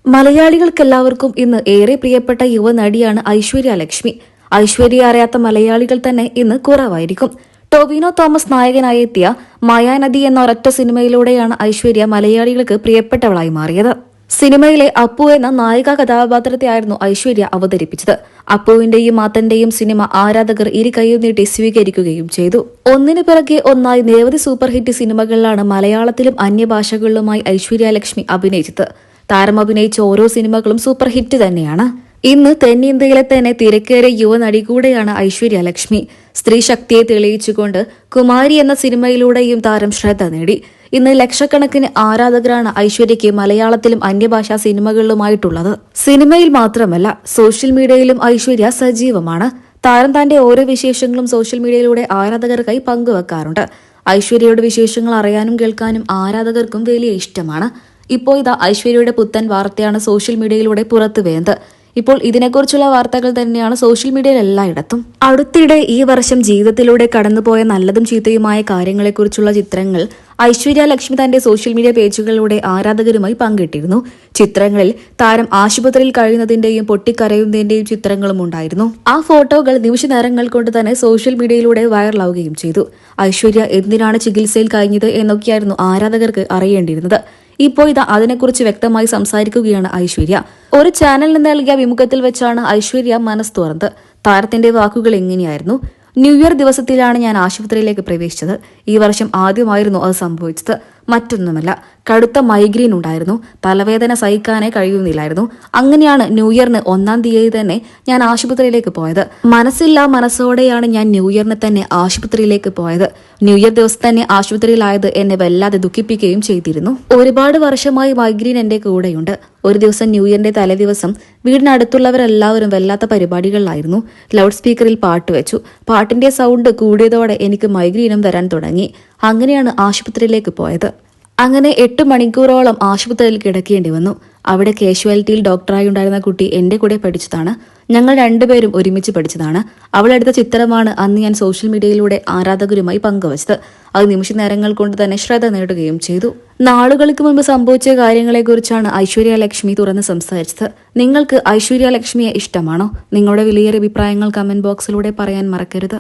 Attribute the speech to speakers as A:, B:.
A: മലയാളികൾക്കെല്ലാവർക്കും ഇന്ന് ഏറെ പ്രിയപ്പെട്ട യുവനടിയാണ് ഐശ്വര്യ ലക്ഷ്മി. ഐശ്വര്യ അറിയാത്ത മലയാളികൾ തന്നെ ഇന്ന് കുറവായിരിക്കും. ടൊവിനോ തോമസ് നായകനായി എത്തിയ മായാനദി എന്ന ഒരൊറ്റ സിനിമയിലൂടെയാണ് ഐശ്വര്യ മലയാളികൾക്ക് പ്രിയപ്പെട്ടവളായി മാറിയത്. സിനിമയിലെ അപ്പു എന്ന നായിക കഥാപാത്രത്തെയായിരുന്നു ഐശ്വര്യ അവതരിപ്പിച്ചത്. അപ്പുവിന്റെയും മാത്തന്റെയും സിനിമ ആരാധകർ ഇരു കൈയും നീട്ടി സ്വീകരിക്കുകയും ചെയ്തു. ഒന്നിനു പിറകെ ഒന്നായി നിരവധി സൂപ്പർ ഹിറ്റ് സിനിമകളിലാണ് മലയാളത്തിലും അന്യഭാഷകളിലുമായി ഐശ്വര്യ ലക്ഷ്മി അഭിനയിച്ചത്. താരം അഭിനയിച്ച ഓരോ സിനിമകളും സൂപ്പർ ഹിറ്റ് തന്നെയാണ്. ഇന്ന് തെന്നിന്ത്യയിലെ തന്നെ തിരക്കേറിയ യുവനടി കൂടെയാണ് ഐശ്വര്യ ലക്ഷ്മി. സ്ത്രീ ശക്തിയെ തെളിയിച്ചുകൊണ്ട് കുമാരി എന്ന സിനിമയിലൂടെയും താരം ശ്രദ്ധ നേടി. ഇന്ന് ലക്ഷക്കണക്കിന് ആരാധകരാണ് ഐശ്വര്യയ്ക്ക് മലയാളത്തിലും അന്യഭാഷാ സിനിമകളിലുമായിട്ടുള്ളത്. സിനിമയിൽ മാത്രമല്ല, സോഷ്യൽ മീഡിയയിലും ഐശ്വര്യ സജീവമാണ്. താരം തന്റെ ഓരോ വിശേഷങ്ങളും സോഷ്യൽ മീഡിയയിലൂടെ ആരാധകർക്കായി പങ്കുവെക്കാറുണ്ട്. ഐശ്വര്യയുടെ വിശേഷങ്ങൾ അറിയാനും കേൾക്കാനും ആരാധകർക്കും വലിയ ഇഷ്ടമാണ്. ഇപ്പോൾ ഇതാ ഐശ്വര്യയുടെ പുത്തൻ വാർത്തയാണ് സോഷ്യൽ മീഡിയയിലൂടെ പുറത്തു വരുന്നത്. ഇപ്പോൾ ഇതിനെക്കുറിച്ചുള്ള വാർത്തകൾ തന്നെയാണ് സോഷ്യൽ മീഡിയയിൽ എല്ലായിടത്തും. അടുത്തിടെ ഈ വർഷം ജീവിതത്തിലൂടെ കടന്നുപോയ നല്ലതും ചീത്തയുമായ കാര്യങ്ങളെക്കുറിച്ചുള്ള ചിത്രങ്ങൾ ഐശ്വര്യ ലക്ഷ്മി തന്റെ സോഷ്യൽ മീഡിയ പേജുകളിലൂടെ ആരാധകരുമായി പങ്കിട്ടിരുന്നു. ചിത്രങ്ങളിൽ താരം ആശുപത്രിയിൽ കഴിയുന്നതിന്റെയും പൊട്ടിക്കരയുന്നതിന്റെയും ചിത്രങ്ങളും ഉണ്ടായിരുന്നു. ആ ഫോട്ടോകൾ നിമിഷ നേരങ്ങൾ കൊണ്ട് തന്നെ സോഷ്യൽ മീഡിയയിലൂടെ വൈറലാവുകയും ചെയ്തു. ഐശ്വര്യ എന്തിനാണ് ചികിത്സയിൽ കഴിഞ്ഞത് എന്നൊക്കെയായിരുന്നു ആരാധകർക്ക് അറിയേണ്ടിയിരുന്നത്. ഇപ്പോൾ ഇതാ അതിനെക്കുറിച്ച് വ്യക്തമായി സംസാരിക്കുകയാണ് ഐശ്വര്യ. ഒരു ചാനലിന് നൽകിയ അഭിമുഖത്തിൽ വെച്ചാണ് ഐശ്വര്യ മനസ്സ് തുറന്നത്. താരത്തിന്റെ വാക്കുകൾ എങ്ങനെയായിരുന്നു: ന്യൂ ഇയർ ദിവസത്തിലാണ് ഞാൻ ആശുപത്രിയിലേക്ക് പ്രവേശിച്ചത്. ഈ വർഷം ആദ്യമായിരുന്നു അത് സംഭവിച്ചത്. മറ്റൊന്നുമല്ല, കടുത്ത മൈഗ്രെയിൻ ഉണ്ടായിരുന്നു. തലവേദന സഹിക്കാനേ കഴിയുന്നില്ലായിരുന്നു. അങ്ങനെയാണ് ന്യൂ ഇയറിന് 1-ാം തീയതി തന്നെ ഞാൻ ആശുപത്രിയിലേക്ക് പോയത്. മനസ്സില്ലാ മനസ്സോടെയാണ് ഞാൻ ന്യൂ ഇയറിന് തന്നെ ആശുപത്രിയിലേക്ക് പോയത്. ന്യൂ ഇയർ ദിവസം തന്നെ ആശുപത്രിയിലായത് എന്നെ വല്ലാതെ ദുഃഖിപ്പിക്കുകയും ചെയ്തിരുന്നു. ഒരുപാട് വർഷമായി മൈഗ്രെയിൻ എന്റെ കൂടെയുണ്ട്. ഒരു ദിവസം ന്യൂ ഇയറിന്റെ തലേദിവസം വീടിനടുത്തുള്ളവരെല്ലാവരും വല്ലാത്ത പരിപാടികളിലായിരുന്നു. ലൗഡ് സ്പീക്കറിൽ പാട്ട് വെച്ചു. പാട്ടിന്റെ സൗണ്ട് കൂടിയതോടെ എനിക്ക് മൈഗ്രെയിനും വരാൻ തുടങ്ങി. അങ്ങനെയാണ് ആശുപത്രിയിലേക്ക് പോയത്. അങ്ങനെ 8 മണിക്കൂറോളം ആശുപത്രിയിൽ കിടക്കേണ്ടി വന്നു. അവിടെ കാഷ്വാലിറ്റിയിൽ ഡോക്ടറായി ഉണ്ടായിരുന്ന കുട്ടി എന്റെ കൂടെ പഠിച്ചതാണ്. ഞങ്ങൾ രണ്ടുപേരും ഒരുമിച്ച് പഠിച്ചതാണ്. അവളെടുത്ത ചിത്രമാണ് അന്ന് ഞാൻ സോഷ്യൽ മീഡിയയിലൂടെ ആരാധകരുമായി പങ്കുവച്ചത്. അത് നിമിഷ നേരങ്ങൾ കൊണ്ട് തന്നെ ശ്രദ്ധ നേടുകയും ചെയ്തു. നാളുകൾക്ക് മുമ്പ് സംഭവിച്ച കാര്യങ്ങളെക്കുറിച്ചാണ് ഐശ്വര്യ ലക്ഷ്മി തുറന്ന് സംസാരിച്ചത്. നിങ്ങൾക്ക് ഐശ്വര്യ ലക്ഷ്മിയെ ഇഷ്ടമാണോ? നിങ്ങളുടെ വിലയേറിയ അഭിപ്രായങ്ങൾ കമന്റ് ബോക്സിലൂടെ പറയാൻ മറക്കരുത്.